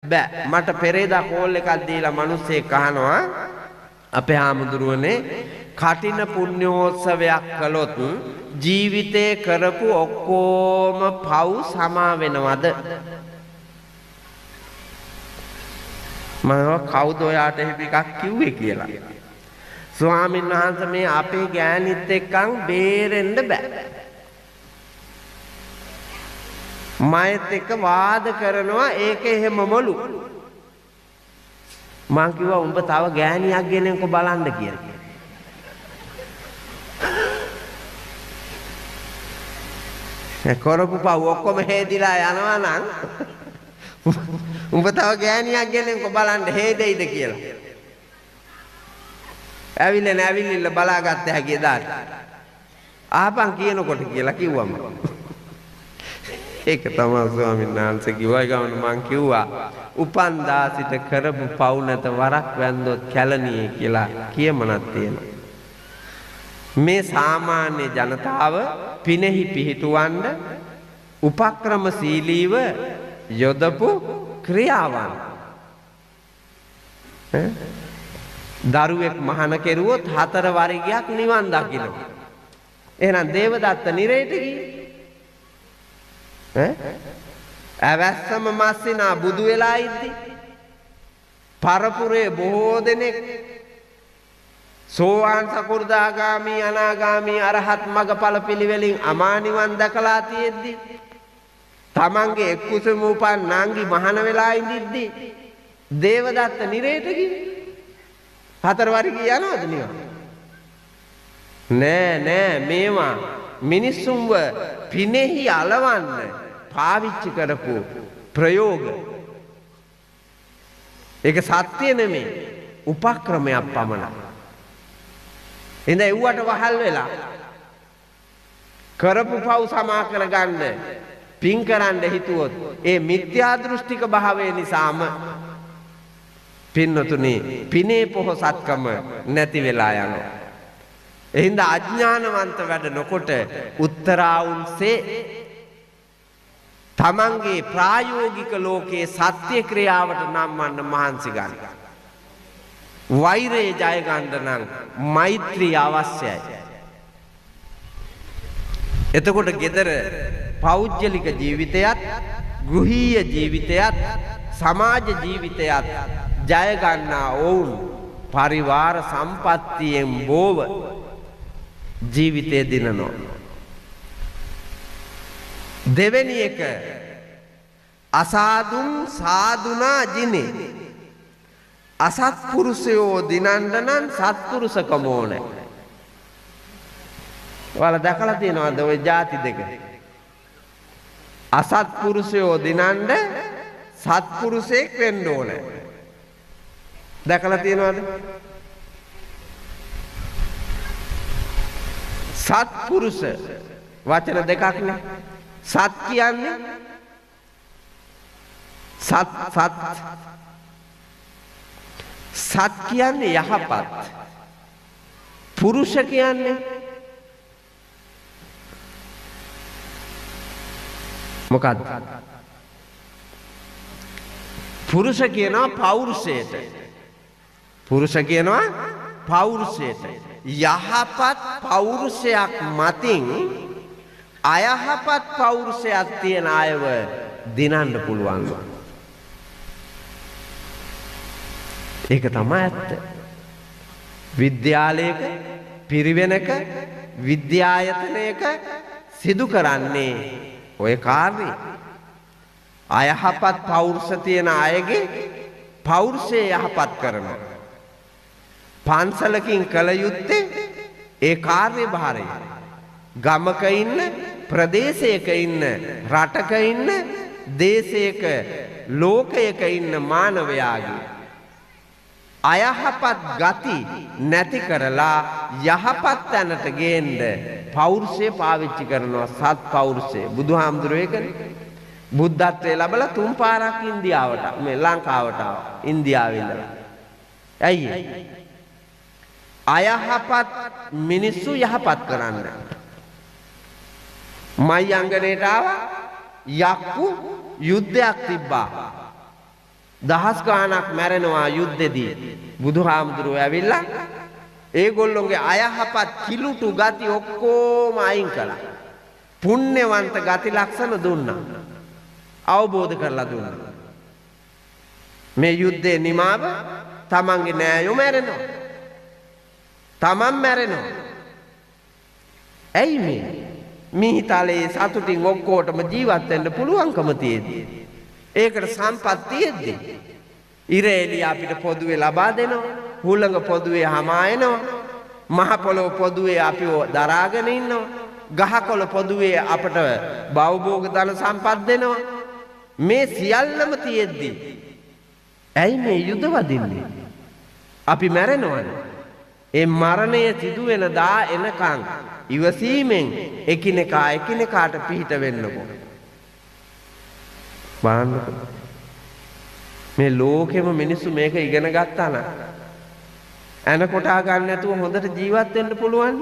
බෑ මට පෙරේදා කෝල් එකක් දීලා මිනිස්සෙක් අහනවා අපේ ආමුදුරුවනේ කටින පුණ්‍යෝත්සවයක් කළොත් ජීවිතේ කරපු ඔක්කොම පව් සමා වෙනවද මම කවුද ඔයාට එහෙම එකක් කිව්වේ කියලා ස්වාමීන් වහන්සේ මේ අපේ ගෑණිත් එක්කන් බේරෙන්න බෑ මයත් එක්ක වාද කරනවා ඒක එහෙමමලු මං කිව්වා උඹ තව ගෑණියක් ගෙනෙන්කො බලන්න කියලා කරපු පව් ඔක්කොම හේදිලා යනවා නම් උඹ තව ගෑණියක් ගෙනෙන්කො බලන්න හේදෙයිද කියලා ඇවිල්ලා බලාගත්ත හැකි එදාට ආපන් කියනකොට කියලා කිව්වම ඒක තමයි ස්වාමීන් වහන්සේ කිව්වා ගමන් මං කිව්වා උපන්දා සිට කරපු පව් නැත වරක් වැන්දොත් කැලණියේ කියලා කියමනක් තියෙනවා මේ සාමාන්‍ය ජනතාව පිනෙහි පිහිටුවන්න උපක්‍රමශීලීව යොදපු ක්‍රියාවන් දරුවෙක් මහාන කෙරුවොත් 4 වරිගයක් නිවන් දකිනවා එහෙනම් දේවදත්ත නිරේට ගියේ ඇවැස්සම මස්සිනා බුදු වෙලා ඉද්දි පරපුරේ බොහෝ දෙනෙක් සෝවාන් සකෘදාගාමි අනාගාමි අරහත් මගඵල පිළිවෙලින් අමා නිවන් දැකලා තියෙද්දි තමන්ගේ එක්කුසම උපන් නාංගි මහාන වෙලා ඉඳිද්දි දේවදත්ත නිරේට ගියේ 4 වරිගය යනවද නිවන් නෑ මේවා මිනිස්සුන්ව පිනෙහි අලවන්න පාවිච්චි කරපු ප්‍රයෝග ඒක සත්‍ය නෙමෙයි උපක්‍රමයක් පමණයි ඉතින් එව්වට වහල් වෙලා කරපු පව් සමා කරගන්න පින් කරන්න හිතුවොත් ඒ මිත්‍යා දෘෂ්ටික භාවය නිසාම පින්නතුනි පිනේ පොහසත්කම නැති වෙලා යනවා එහිඳ අඥානවන්ත වැඩ නොකොට උත්තරාවුන්සේ තමන්ගේ ප්‍රායෝගික ලෝකයේ සත්‍ය ක්‍රියාවට නම්වන්න මහන්සි ගන්න. වෛරය ජය ගන්න නම් මෛත්‍රිය අවශ්‍යයි. එතකොට gedara පෞද්ගලික ජීවිතයත් ගෘහීය ජීවිතයත් සමාජ ජීවිතයත් ජය ගන්නා වුන් පරිවාර සම්පත්තියෙන් බෝව ජීවිතය දිනනවා. දෙවෙනි එක අසාදුන් සාදුනා ජිනේ අසත්පුරුෂයෝ දිනන්න නම් සත්පුරුෂකම ඕනේ. ඔයාලා දැකලා තියෙනවද ওই ಜಾති දෙක? අසත්පුරුෂයෝ දිනන්න සත්පුරුෂයෙක් වෙන්න ඕනේ. දැකලා තියෙනවද? සත්පුරුෂ වචන දෙකක් නේ. සත් කියන්නේ සත් කියන්නේ යහපත්. පුරුෂ කියන්නේ මොකක්ද? පුරුෂ කියනවා පෞරුෂයට. පුරුෂ කියනවා පෞරුෂයට. යහපත් පෞරුෂයක් මතින් අයහපත් පෞරුෂයක් තියෙන අයව දිනන්න පුළුවන්. ඒක තමයි ඇත්ත. විද්‍යාලයක පිරිවෙනක විද්‍යායතනයක සිදු කරන්නේ ඔය කාර්යය. අයහපත් පෞරුෂ තියෙන අයගේ පෞරුෂය යහපත් කරනවා. පන්සලකින් කළ යුත්තේ ඒ කාර්යභාරය. ගමක ඉන්න ප්‍රදේශයක ඉන්න රටක ඉන්න දේශයක ලෝකයක ඉන්න මානවයාගේ අයහපත් ගති නැති කරලා යහපත් තැනට ගේන්න පෞරුෂය පාවිච්චි කරනවා. සත් පෞරුෂය. බුදුහාමුදුරුවෝ ඒකනේ. බුද්ධත්වයේ ලැබලා 3 පාරක් ඉන්දියාවට මේ ලංකාවට ඉන්දියාවේ ඉඳලා. ඇයි? අයහපත් මිනිස්සු යහපත් කරන්න. මයංගනේට ආවා යක්කු යුද්ධයක් තිබ්බා. දහස් ගාණක් මැරෙනවා යුද්ධෙදී. බුදුහාමුදුරුවෝ ඇවිල්ලා ඒගොල්ලොන්ගේ අයහපත් කිලුටු ගති ඔක්කොම අයින් කළා. පුණ්‍යවන්ත ගති ලක්ෂණ දුන්නා. අවබෝධ කරලා දුන්නා. මේ යුද්ධේ නිමාව තමන්ගේ නෑයෝ මැරෙනවා. තමන් මැරෙනවා. ඇයි මේ? මිහිතලේ සතුටින් ඔක්කොටම ජීවත් වෙන්න පුළුවන්කම තියෙද්දි. ඒකට සම්පත් තියෙද්දි. ඉරේලිය අපිට පොදුවේ ලබා දෙනවා. හුළඟ පොදුවේ hama එනවා. මහ පොළොව පොදුවේ අපිව දරාගෙන ඉන්නවා. ගහකොළ පොදුවේ අපට භවභෝග ධන සම්පත් දෙනවා. මේ සියල්ලම තියෙද්දි ඇයි මේ යුද වදින්නේ? අපි මැරෙනවනේ. ඒ මරණය සිදු වෙන දා එනකන් ඉවසීමෙන් එකිනෙකාට පිහිට වෙන්නකෝ. බලන්නකෝ. මේ ලෝකෙම මිනිස්සු මේක ඉගෙන ගත්තා නම් එන කොටා ගන්න නැතුව හොඳට ජීවත් වෙන්න පුළුවන්.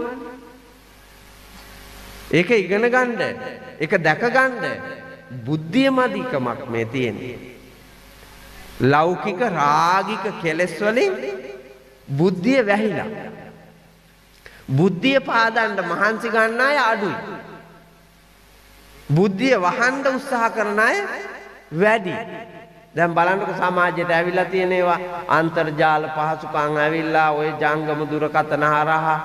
ඒක ඉගෙන ගන්න, ඒක දැක ගන්න බුද්ධියමදිකමක් මේ තියෙන්නේ. ලෞකික රාගික කෙලෙස් වලින් බුද්ධිය වැහිලා. බුද්ධිය පාදන්න මහන්සි ගන්න අය අඩුයි. බුද්ධිය වහන්න උත්සාහ කරන අය වැඩි. දැන් බලන්නකො සමාජයට ඇවිල්ලා තියෙන ඒවා අන්තර්ජාල පහසුකම් ඇවිල්ලා ඔය ජංගම දුරකථන හරහා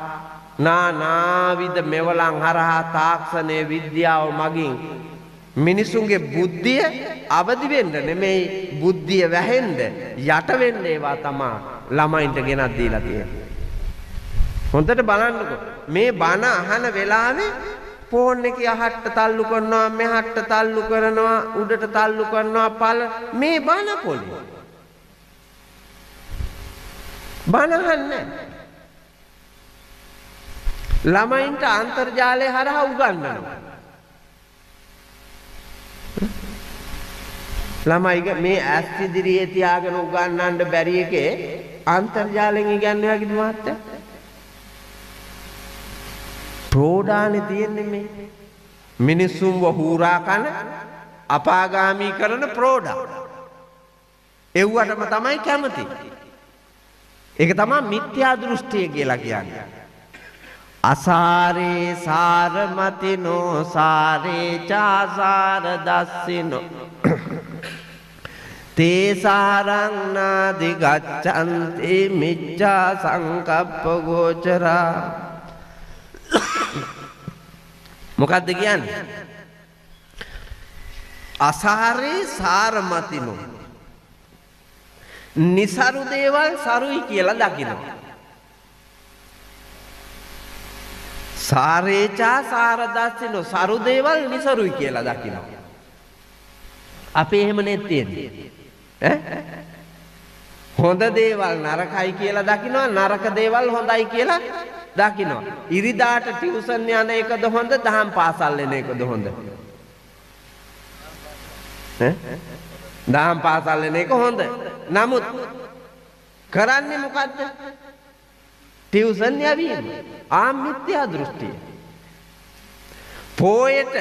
නානාවිද මෙවලම් හරහා තාක්ෂණයේ විද්‍යාව මගින් මිනිසුන්ගේ බුද්ධිය අවදි වෙන්න නෙමෙයි බුද්ධිය වැහෙන්න යට වෙන්න ඒවා තමයි ළමයින්ට ගෙනත් දීලා තියෙන්නේ. හොඳට බලන්නකො මේ බණ අහන වෙලාවේ ෆෝන් එකේ අහට්ට තල්ලු කරනවා මෙහාට තල්ලු කරනවා උඩට තල්ලු කරනවා පළ මේ බණ පොළේ බණ අහන්නේ ළමයින්ට අන්තර්ජාලය හරහා උගන්වනවා. ළමයි මේ ඇස් ඉදිරියේ තියාගෙන උගන්වන්න බැරි එකේ අන්තර්ජාලයෙන් ඉගෙනනවා කිව්ව මහත්තයා. ප්‍රෝඩානේ තියෙන්නේ මේ මිනිසුන්ව හූරා කන අපාගාමී කරන ප්‍රෝඩා. එව්වටම තමයි කැමති. ඒක තමයි මිත්‍යා දෘෂ්ටිය කියලා කියන්නේ. අසාරේ සාරමතිනෝ සාරේ චාසාර දස්සිනෝ තේ සාරං නාදි ගච්ඡන්ති මිච්ඡා සංකප්ප ගෝචරා. මොකද්ද කියන්නේ? අසාරේ සාරමතිනෝ නිසරු දේවල් සරුයි කියලා දකිනවා. සාරේචා සාරදස්සිනෝ සරු දේවල් නිසරුයි කියලා දකිනවා. අපි එහෙම නෙත්තියන්නේ. හොඳ දේවල් නරකයි කියලා දකිනවා නරක දේවල් හොඳයි කියලා දකිනවා. ඉරිදාට ටියුෂන් යන එකද හොඳ දහම් පාසල් යන එකද හොඳ? දහම් පාසල් යන එක හොඳ. නමුත් කරන්නේ මොකද්ද? ටියුෂන් යවීම. මිත්‍යා දෘෂ්ටිය. පොයට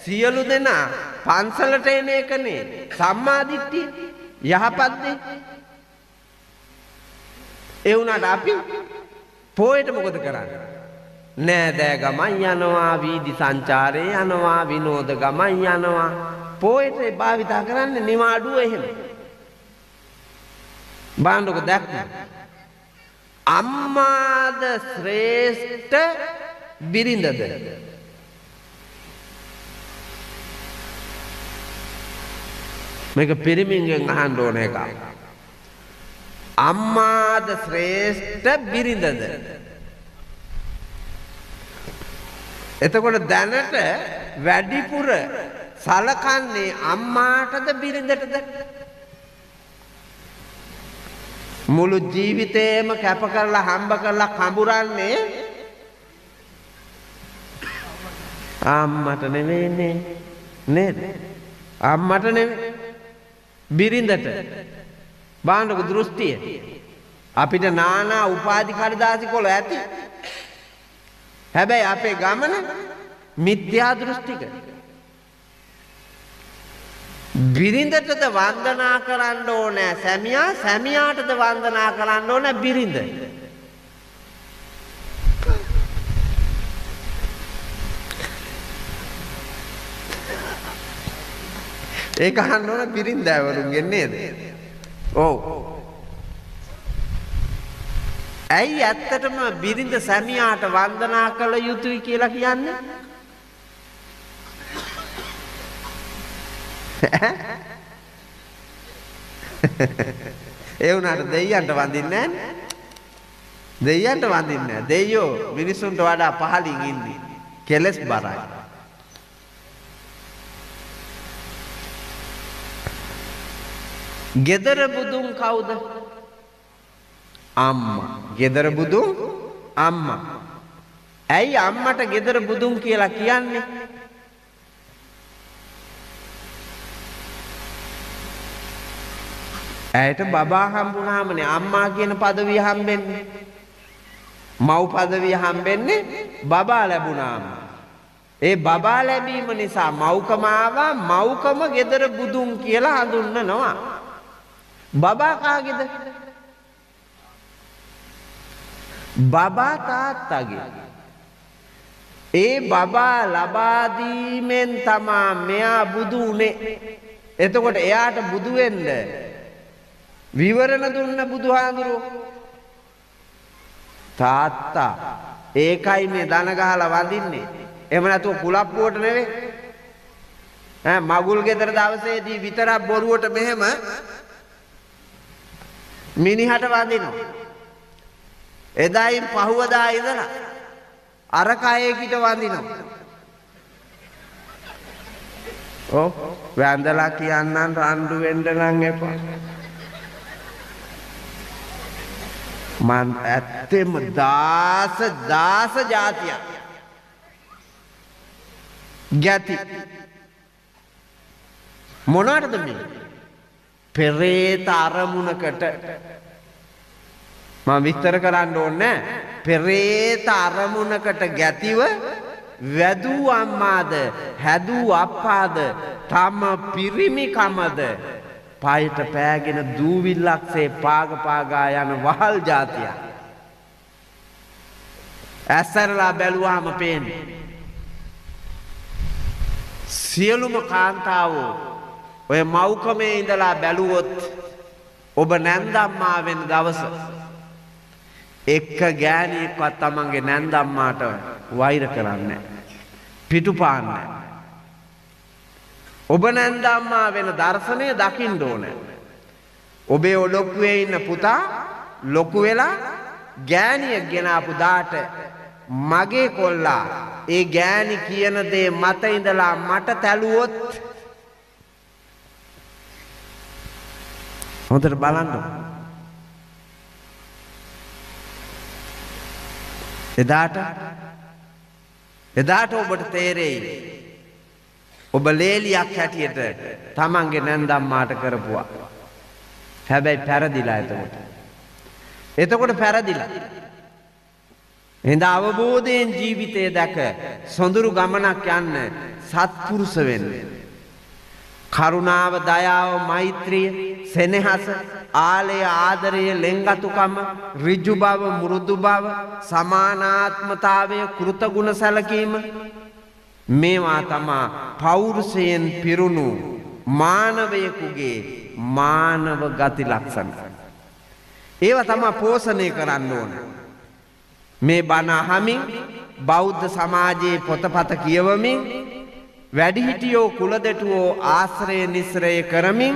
සියලු දෙනා පන්සලට එන එකනේ සම්මා දිට්ඨිය යහපත් දේ. ඒ වුණාට අපි පොයට මොකද කරන්නේ? නෑදෑ ගමන් යනවා වීදි සංචාරේ යනවා විනෝද ගමන් යනවා. පොයට භාවිතා කරන්නේ නිවාඩුව එහෙම. බාන්නකො දැක්ක අම්මාද ශ්‍රේෂ්ඨ බිරිඳද? මේක පිරිමින්ගෙන් අහන්න ඕන එකක්. අම්මාද ශ්‍රේෂ්ඨ බිරිඳද? එතකොට දැනට වැඩිපුර සලකන්නේ අම්මාටද බිරිඳටද? මුළු ජීවිතේම කැප කරලා හම්බ කරලා කඹරන්නේ අම්මට නෙවෙයිනේ නේද? අම්මට නෙවෙයි බිරිඳට. බාන්නකො දෘෂ්ටිය. අපිට නානා උපාධි කඩදාසි කොළ ඇති. හැබැයි අපේ ගමන මිත්‍යා දෘෂ්ටික. බිරිඳටද වන්දනා කරන්න ඕනේ සැමියා, සැමියාටද වන්දනා කරන්න ඕනේ බිරිඳ. ඒක අහන්න ඕන බිරින්දෑවරුන්ගෙන් නේද? ඔව්. ඇයි ඇත්තටම බිරිඳ සැමියාට වන්දනා කළ යුතුයි කියලා කියන්නේ? ඒ වුණාට දෙයියන්ට වඳින්නේ නැහැ. දෙයියන්ට වඳින්නේ නැහැ. දෙයියෝ මිනිසුන්ට වඩා පහළින් ඉන්නේ. කෙලස් බරයි. ගෙදර බුදුන් කවුද? අම්මා. ගෙදර බුදුන් අම්මා. ඇයි අම්මට ගෙදර බුදුන් කියලා කියන්නේ? ඇයට බබා හම්බුනාමනේ අම්මා කියන පදවිය හම්බෙන්නේ. මව් පදවිය හම්බෙන්නේ බබා ලැබුණාම. ඒ බබා ලැබීම නිසා මව්කම ආවා. මව්කම ගෙදර බුදුන් කියලා හඳුන්වනවා. බබා කාගේද? බබා තාත්තගේ. ඒ බබා ලබා දීමෙන් තමා මෙයා බුදු උනේ. එතකොට එයාට බුදු වෙන්න විවරණ දුන්න බුදුහාඳුරෝ තාත්තා. ඒකයි මේ දන ගහලා වඳින්නේ. එහෙම නැතුව කුලප්පුවට නෙවෙයි. මගුල් ගෙදර දවසේදී විතරක් බොරුවට මෙහෙම මිනිහට වඳිනවා. එදායින් පහුවදා ඉඳලා අර කයේ කිට වඳිනවා. ඔව් වැඳලා කියන්නම් රණ්ඩු වෙන්න නම් එපා. මන් ඇත්තෙම දාස જાතියක්. ගැති මොනවටද මේ? පෙරේත අරමුණකට මම විස්තර කරන්න ඕනේ. පෙරේත අරමුණකට ගැතිව වැදූ අම්මාද හැදූ අප්පාද තම පිරිමිකමද පයට පෑගෙන දූවිල්ලක්සේ පාගා යන වහල් જાතියක්. ඇස්සරලා බැලුවාම පේන්නේ සියලුම කාන්තාවෝ ඔය මව්කමේ ඉඳලා බැලුවොත් ඔබ නැන්දම්මා වෙන දවස එක්ක ගෑණියෙක්වත් තමන්ගේ නැන්දම්මාට වෛර කරන්නේ පිටුපාන්නේ. ඔබ නැන්දම්මා වෙන දර්ශනය දකින්න ඕනේ. ඔබේ ඔලොක්කුවේ ඉන්න පුතා ලොකු වෙලා ගෑණියෙක් ගෙනාපු දාට මගේ කොල්ලා ඒ ගෑණි කියන දේ මත ඉඳලා මට තැළුවොත් හොඳට බලන්න. එදාට ඔබට තේරෙයි ඔබ ලේලියක් හැටියට තමන්ගේ නැන්දම්මාට කරපුවා. හැබැයි පැරදිලා එතකොට පැරදිලා. එහෙනම් අවබෝධයෙන් ජීවිතය දැක සොඳුරු ගමනක් යන්න සත්පුරුෂ වෙන්න. කරුණාව, දයාව, මෛත්‍රිය, සෙනෙහස, ආලය, ආදරය, ලෙන්ගතුකම, ඍජු බව, මෘදු බව, සමානාත්මතාවය, කෘතගුණ සැලකීම මේවා තමා පෞරුෂයෙන් පිරුණු මානවයෙකුගේ මානව ගති ලක්ෂණ. ඒවා තමා පෝෂණය කරන්න ඕන. මේ බණ අහමින් බෞද්ධ සමාජයේ පොතපත කියවමින් වැඩිහිටියෝ කුලදෙටුවෝ ආශ්‍රය නිස්රය කරමින්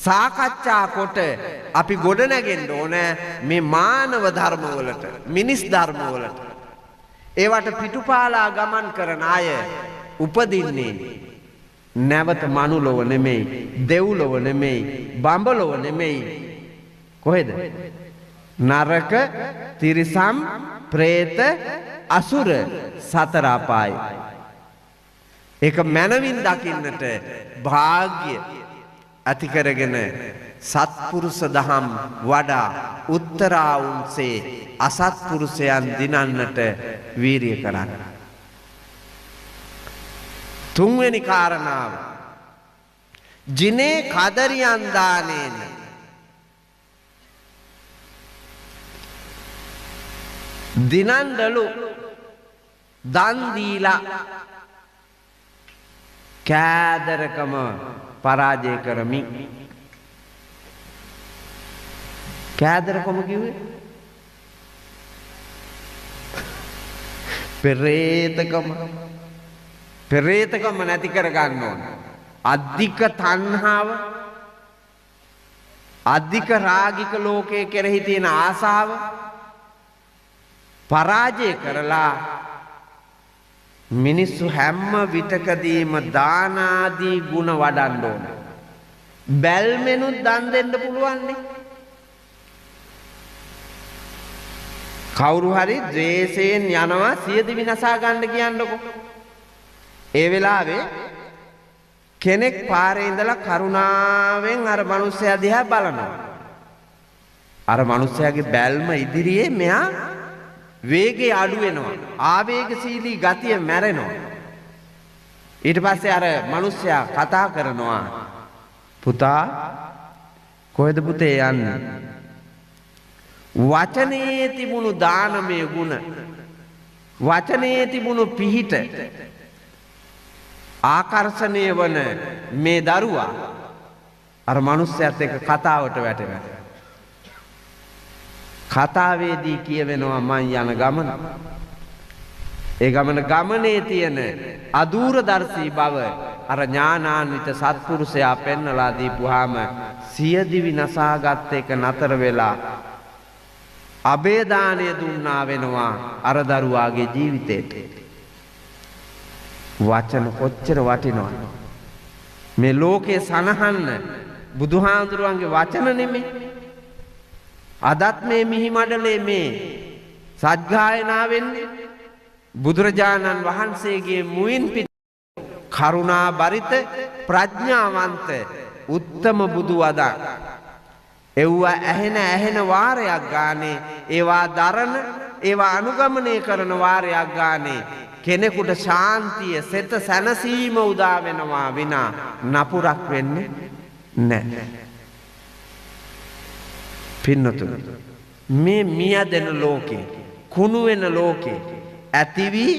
සාකච්ඡා කොට අපි ගොඩනැගෙන්න ඕන මේ මානව ධර්මවලට, මිනිස් ධර්මවලට. ඒවට පිටුපාලා ගමන් කරන අය උපදින්නේ නැවත මනුලොව නෙමෙයි, දෙව්ලොව නෙමෙයි, බඹලොව නෙමෙයි. කොහෙද? නරක, තිරිසන්, പ്രേත, අසුර සතර අපාය. ඒක මනවින් දකින්නට වාග්ය ඇති කරගෙන සත්පුරුෂ දහම් වඩා උත්තරාවුන්සේ අසත්පුරුෂයන් දිනන්නට වීරිය කරන්න. තුන්වෙනි කාරණාව जिने කදරියන් දානේන දිනන්දලු දන් දීලා කෑදරකම පරාජය කරමි. කෑදරකම කිව්වේ පෙරේතකම නැති කර ගන්න ඕන. අධික තණ්හාව, අධික රාගික ලෝකයේ කෙරෙහි තියෙන ආසාව පරාජය කරලා මිනිස්සු හැම විටකදීම දාන ආදී ගුණ වඩන්න ඕන. බැල්මෙනුත් දන් දෙන්න පුළුවන් නේ. කවුරු හරි ද්වේෂයෙන් යනවා සියදිවි නසා ගන්න කියන්නකො. ඒ වෙලාවේ කෙනෙක් පාරේ ඉඳලා කරුණාවෙන් අර මිනිස්සයා දිහා බලනවා. අර මිනිස්සයාගේ බැල්ම ඉදිරියේ මෙයා වේගය අඩු වෙනවා. ආවේගශීලී ගතිය මැරෙනවා. ඊට පස්සේ අර මිනිස්සයා කතා කරනවා, පුතා කොහෙද පුතේ යන්නේ? වචනේ තිබුණු දානමය ගුණ, වචනේ තිබුණු පිහිට ආකර්ෂණය වන මේ දරුවා අර මිනිස්සයාත් එක්ක කතාවට වැටෙනවා. කතාවේදී කියවෙනවා මං යන ගමන. ඒ ගමනේ තියෙන අදූරදර්ශී බව අර ඥානාන්විත සත්පුරුෂයා පෙන්නලා දීපුවාම සියදිවි නසාගත් එක නතර වෙලා අබේදානය දුන්නා වෙනවා අර දරුවාගේ ජීවිතේට. වචන කොච්චර වටිනවද? මේ ලෝකේ සනහන්න බුදුහාඳුරුවන්ගේ වචන නෙමෙයි. අදත් මේ මිහි මඩලේ මේ සත්ගායනා වෙන්නේ බුදුරජාණන් වහන්සේගේ මුවින් පිට කරුණා බරිත ප්‍රඥාවන්ත උත්තම බුදු වදන්. එව්වා ඇහෙන වාරයක් ගානේ ඒවා දරන, ඒවා අනුගමනය කරන වාරයක් ගානේ කෙනෙකුට ශාන්තිය, සෙත සැනසීම උදා වෙනවා විනා නපුරක් වෙන්නේ නැහැ. පින්නතුනි, මේ මියදෙන ලෝකේ, කුණු වෙන ලෝකේ ඇති වී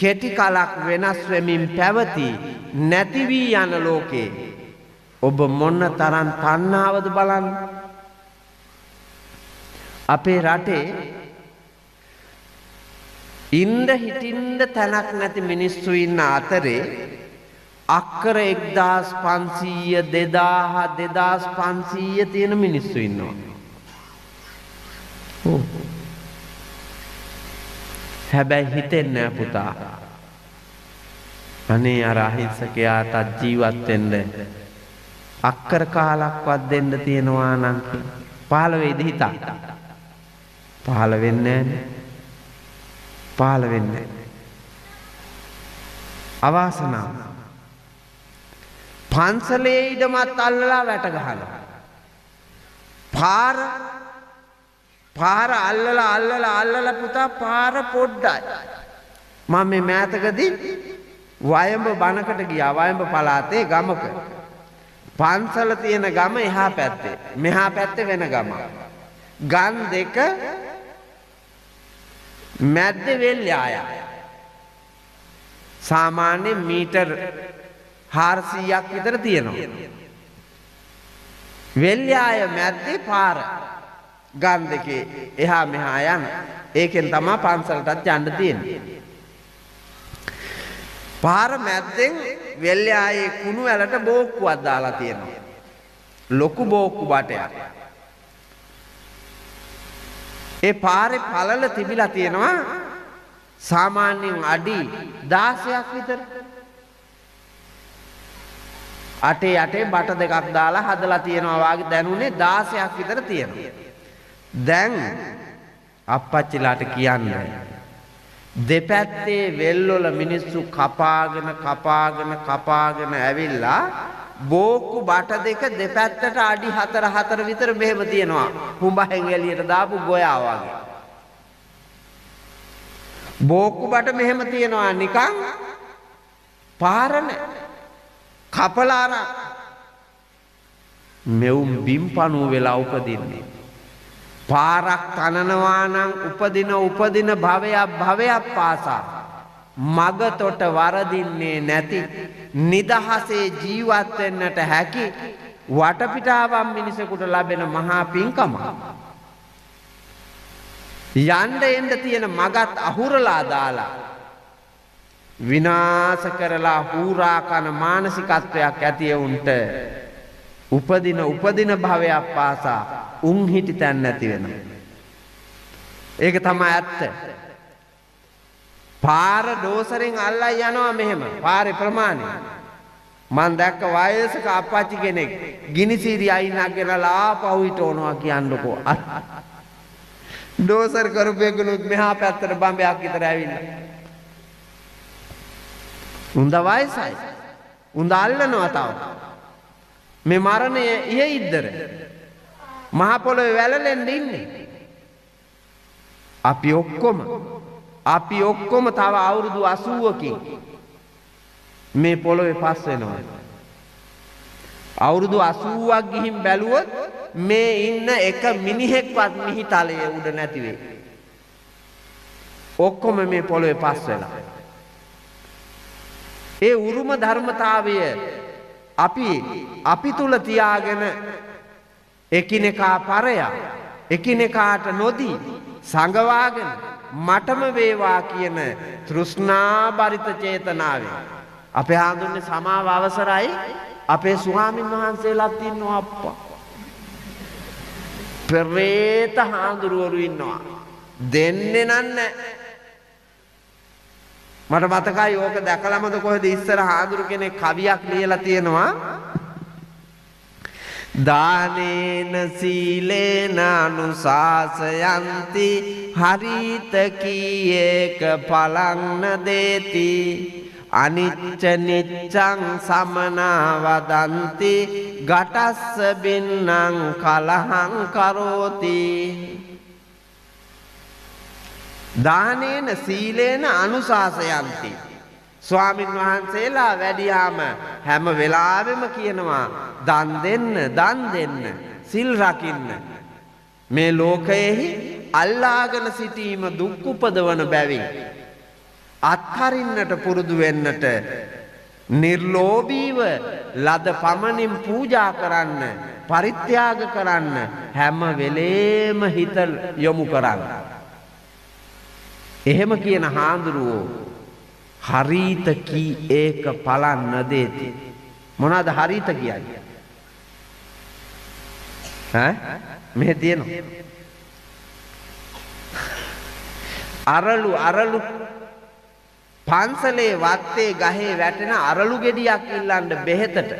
කෙටි කලක් වෙනස් වෙමින් පැවති නැති වී යන ලෝකේ ඔබ මොන තරම් තණ්හාවද බලන්න. අපේ රටේ ඉන්න හිටින්න තැනක් නැති මිනිස්සු ඉන්න අතරේ අක්කර 1500 2000 2500 තියෙන මිනිස්සු ඉන්නවා. හැබැයි හිතෙන්නේ නැහැ පුතා. අනේ අර අහිංසකයාට ජීවත් වෙන්න අක්කර කාලක්වත් දෙන්න තියෙනවා නම් පහළ වෙයිද හිතා? පහළ වෙන්නේ නැහැ. පහළ වෙන්නේ අවාසනාව. පන්සලේ ඉඩමත් අල්ලලා වැට ගහනවා. පාර අල්ලලා පුතා පාර පොඩ්ඩයි. මම මේ මෑතකදී වයඹ බණකට ගියා. වයඹ පළාතේ ගමක. පන්සල තියෙන ගම එහා පැත්තේ, මෙහා පැත්තේ වෙන ගමක්. ගම් දෙක මැද්දේ වෙල්යාය. සාමාන්‍ය මීටර් 400ක් විතර තියෙනවා. වෙල්යාය මැද්දේ පාර. ගම් දෙකේ එහා මෙහා යන. ඒකෙන් තමයි පන්සලටත් යන්න තියෙන්නේ. පාර මැද්දෙන් වෙල්යායේ කුණු ඇලට බෝක්කුවක් දාලා තියෙනවා. ලොකු බෝක්කු බටයක්. ඒ පාරේ පළල තිබිලා තියෙනවා සාමාන්‍යයෙන් අඩි 16ක් විතර. අටේ බට දෙකක් දාලා හදලා තියෙනවා වාගේ දැනුනේ 16ක් විතර තියෙනවා. දැන් අප්පච්චිලාට කියන්නේ දෙපැත්තේ වෙල්වල මිනිස්සු කපාගෙන ඇවිල්ලා බෝක්කු බට දෙක දෙපැත්තට අඩි 4 විතර මෙහෙම තියෙනවා. හුඹහෙන් එළියට දාපු ගොයා වගේ. බෝක්කු බට මෙහෙම තියෙනවා නිකන් පාර නැහැ. කපලා මෙවුන් බිම්පණුව වෙලා උපදින්නේ. පාරක් තනනවා නම් උපදින භවයක් පාසා මගතොට වරදින්නේ නැති නිදහසේ ජීවත් වෙන්නට හැකි වටපිටාවක් මිනිසෙකුට ලැබෙන මහා පින්කම. යන්න එන්න තියෙන මගත් අහුරලා දාලා විනාශ කරලා හූරා කන මානසිකත්වයක් ඇති උන්ට උපදින භවයක් පාසා උන් හිටි තැන් නැති වෙනවා. ඒක තමයි ඇත්ත. පාර ඩෝසරෙන් අල්ලා යනවා මෙහෙම පාරේ ප්‍රමාණය. මං දැක්ක වයසක අප්පච්චි කෙනෙක් ගිනිසීරි අයිනක් ගෙනලා ආපහු හිටවනවා කියන්නකෝ. ඩෝසර් කරපු එකනුත් මෙහා පැත්තට බම්බයක් විතර ඇවිල්ලා. උන්ද වයසයි. උන්ද අල්ලනවා තව. මේ මරණය ඉහෙයිද්දර. මහ පොළොවේ වැළලෙන්න ඉන්නේ. අපි ඔක්කොම තව අවුරුදු 80කින් මේ පොළොවේ පස් වෙනවා. අවුරුදු 80ක් ගිහින් බැලුවොත් මේ ඉන්න එක මිනිහෙක්වත් මිහි තලයේ උඩ නැති වෙයි. ඔක්කොම මේ පොළොවේ පස් වෙලා. ඒ උරුම ධර්මතාවය අපි තුල තියාගෙන එකිනෙකා පරයා එකිනෙකාට නොදී සංගවාගෙන මටම වේවා කියන තෘෂ්ණා බරිත චේතනාවෙන් අපේ හාමුදුරනේ සමාව අවසරයි අපේ ස්වාමින් වහන්සේලාත් ඉන්නවා අප්පා. පෙරේත හාමුදුරුවරු ඉන්නවා. දෙන්නේ නැහැ. මට මතකයි ඕක දැකලාමද කොහෙද ඉස්සර හාමුදුරු කෙනෙක් කවියක් ලියලා තියෙනවා. දානේන සීලේන අනුශාසයන්ති හරිත කීයක පලන්න දේති අනිච්ච නිච්ඡං සමනා වදන්ති ගටස්ස බින්නං කලහං කරෝති. දානේන සීලේන අනුශාසයන්ති. ස්වාමින් වහන්සේලා වැඩියාම හැම වෙලාවෙම කියනවා දන් දෙන්න සිල් රකින්න. මේ ලෝකයෙහි අල්ලාගෙන සිටීම දුක් උපදවන බැවින් අත්හරින්නට පුරුදු වෙන්නට නිර්ලෝභීව ලද පමණින් පූජා කරන්න පරිත්‍යාග කරන්න හැම වෙලේම හිත යොමු කරන්න. එහෙම කියන හාමුදුරුවෝ හරිත කී ඒක පලන්න දේති. මොනවාද හරිත කියන්නේ? මෙහෙ තියෙනවා. අරලු පන්සලේ වත්තේ ගහේ වැටෙන අරලු ගෙඩියක් ඉල්ලන්න බෙහෙතට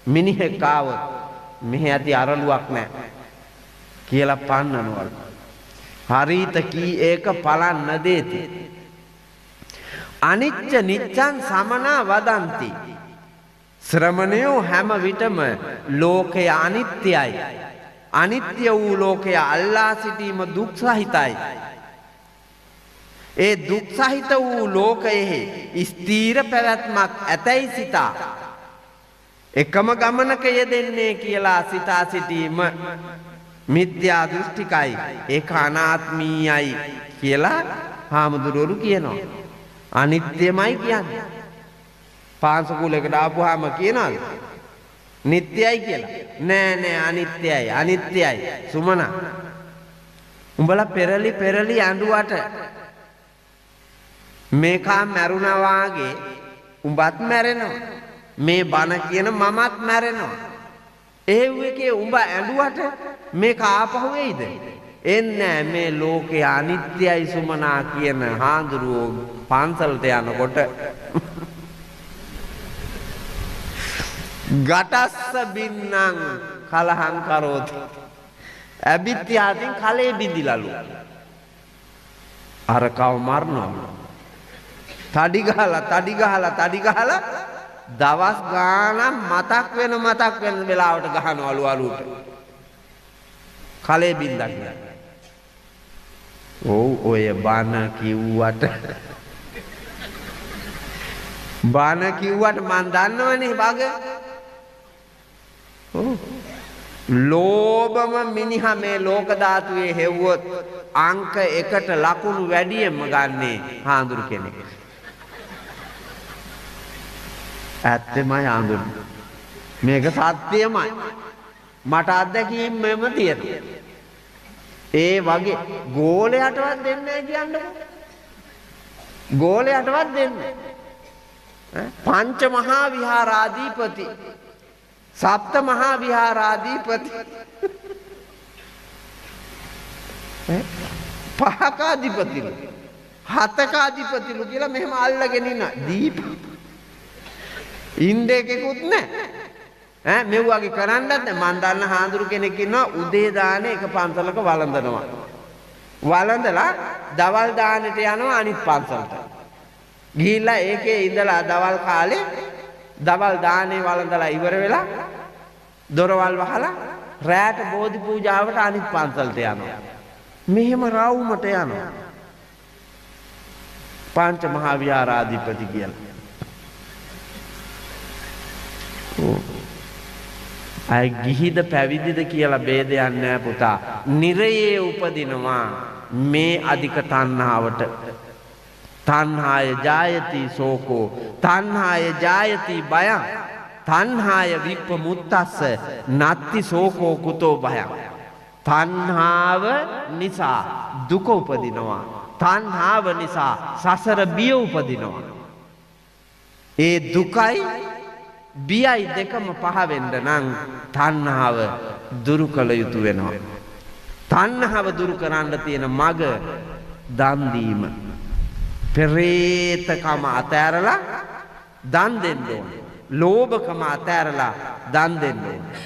මිනිහෙක් ආවොත් මෙහෙ ඇති අරලුවක් නැහැ කියලා පන්නනවලු. හරිත කී ඒක පලන්න දේති. අනිච්ච නිච්ඡං සමනා වදන්ති. ශ්‍රමණයෝ හැම විටම ලෝකය අනිත්‍යයි. අනිත්‍ය වූ ලෝකය අල්ලා සිටීම දුක් සහිතයි. ඒ දුක් සහිත වූ ලෝකයෙහි ස්ථීර පැවැත්මක් ඇතැයි සිතා එකම ගමනක යෙදෙන්නේ කියලා සිතා සිටීම මිත්‍යා දෘෂ්ටිකයි. ඒක අනාත්මීයයි කියලා හාමුදුරුවරු කියනවා. අනිත්‍යමයි කියන්නේ. පාංශකූලයකට ආපුවාම කියනවාද නිට්ටයයි කියලා? නෑ අනිත්‍යයි. සුමනා උඹලා පෙරලි ඇඬුවට මේකා මැරුණා වාගේ උඹත් මැරෙනවා. මේ බණ කියන මමත් මැරෙනවා. ඒ එකේ උඹ ඇඬුවට මේක ආපහු වෙයිද? එන්නේ මේ ලෝකේ අනිත්‍යයි සුමනා කියන හාඳුරුවෝ පන්සලට යනකොට ගටස්ස බින්නං කලහං කරෝති. ඇබිත්‍යාතින් කලේ බිඳිලලු. අර කව මරනවා. තඩි ගහලා දවස් ගානක් මතක් වෙන වෙලාවට ගහනවලු අලුට. කලේ බින්දක්. ඔය බණ කිව්වට මන් දන්නවනේ බග. ලෝභම මිනිහා මේ ලෝක ධාතුවේ හෙව්වොත් අංක 1ට ලකුණු වැඩියෙන්ම ගන්නේ හාඳුරු කෙනෙක්. ඇත්තමයි හාඳුරු. මේක සත්‍යමයි. මට අත්දැකීම් මෙම තියෙනවා. ඒ වගේ ගෝලයටවත් දෙන්නේ නැහැ කියන්නකො. ගෝලයටවත් දෙන්නේ. පංච මහා විහාරාධිපති සප්ත මහා විහාරාධිපති පහකාධිපතිලු හතකාධිපතිලු කියලා මෙහෙම අල්ලගෙන ඉන්න දීප ඉන්දේකෙකුත් නැහැ මෙව්වාගේ කරන්නත් මන් දන්න හාඳුරු කෙනෙක් ඉන්නවා උදේ දානේ එක පන්සලක වළඳනවා වළඳලා දවල් දානෙට යනවා අනිත් පන්සලට ගිහිල්ලා ඒකේ ඉඳලා දවල් කාලේ දවල් දානේ වළඳලා ඉවර වෙලා දොරවල් වහලා රැට බෝධි පූජාවට අනිත් පන්සලට යනවා. මෙහෙම රවුමට යනවා. පංච මහා විහාරාධිපති කියලා. අය ගිහිද පැවිදිද කියලා ભેදයක් නැහැ පුතා. නිරයේ උපදිනවා මේ අධික තණ්හාවට. තණ්හාය ජායති සෝකෝ තණ්හාය ජායති භයං තණ්හාය විප්පමුත්තස්ස නත්ති සෝකෝ කුතෝ භයං තණ්හාව නිසා දුක උපදිනවා තණ්හාව නිසා සසර බිය උපදිනවා ඒ දුකයි බියයි දෙකම පහ වෙන්න නම් තණ්හාව දුරු කළ යුතු වෙනවා තණ්හාව දුරු කරන්න තියෙන මඟ දන් දීම පෙරේතකම අතෑරලා දන් දෙන්න ඕනේ. ලෝභකම අතෑරලා දන් දෙන්න ඕනේ.